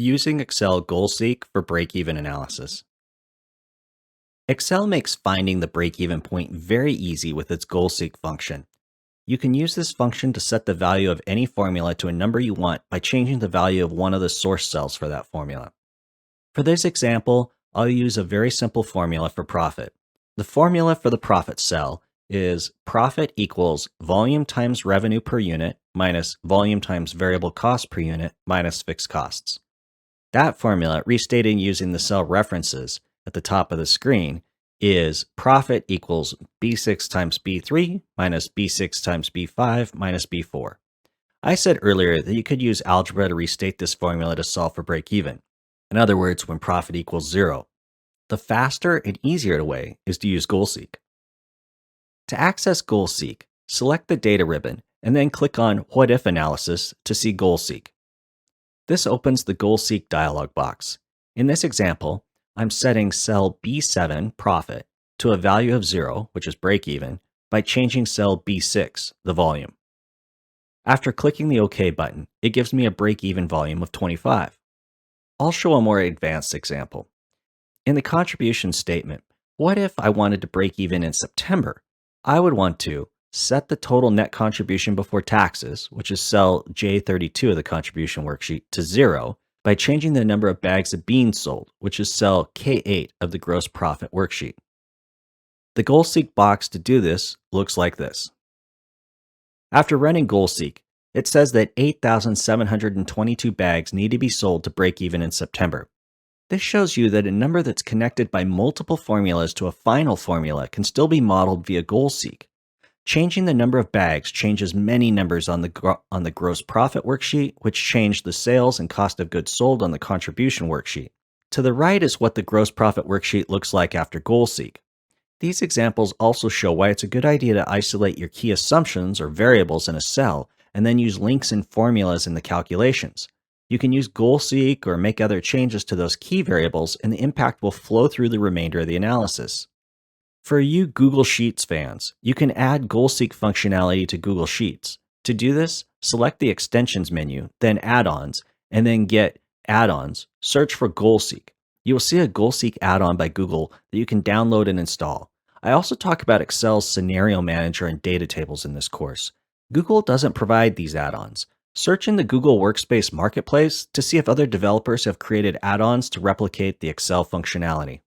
Using Excel GoalSeek for break-even analysis. Excel makes finding the break-even point very easy with its GoalSeek function. You can use this function to set the value of any formula to a number you want by changing the value of one of the source cells for that formula. For this example, I'll use a very simple formula for profit. The formula for the profit cell is profit equals volume times revenue per unit minus volume times variable cost per unit minus fixed costs. That formula, restated using the cell references at the top of the screen, is profit equals B6 times B3 minus B6 times B5 minus B4. I said earlier that you could use algebra to restate this formula to solve for break even. In other words, when profit equals 0. The faster and easier way is to use GoalSeek. To access GoalSeek, select the data ribbon and then click on What If Analysis to see GoalSeek. This opens the GoalSeek dialog box. In this example, I'm setting cell B7, profit, to a value of 0, which is break even, by changing cell B6, the volume. After clicking the OK button, it gives me a break-even volume of 25. I'll show a more advanced example. In the contribution statement, what if I wanted to break even in September? I would want to set the total net contribution before taxes, which is cell J32 of the contribution worksheet, to 0 by changing the number of bags of beans sold, which is cell K8 of the gross profit worksheet. The GoalSeek box to do this looks like this. After running GoalSeek, it says that 8,722 bags need to be sold to break even in September. This shows you that a number that's connected by multiple formulas to a final formula can still be modeled via GoalSeek. Changing the number of bags changes many numbers on the gross profit worksheet, which changed the sales and cost of goods sold on the contribution worksheet. To the right is what the gross profit worksheet looks like after GoalSeek. These examples also show why it's a good idea to isolate your key assumptions or variables in a cell and then use links and formulas in the calculations. You can use GoalSeek or make other changes to those key variables, and the impact will flow through the remainder of the analysis. For you Google Sheets fans, you can add GoalSeek functionality to Google Sheets. To do this, select the Extensions menu, then Add-ons, and then get Add-ons. Search for GoalSeek. You will see a GoalSeek add-on by Google that you can download and install. I also talk about Excel's Scenario Manager and data tables in this course. Google doesn't provide these add-ons. Search in the Google Workspace Marketplace to see if other developers have created add-ons to replicate the Excel functionality.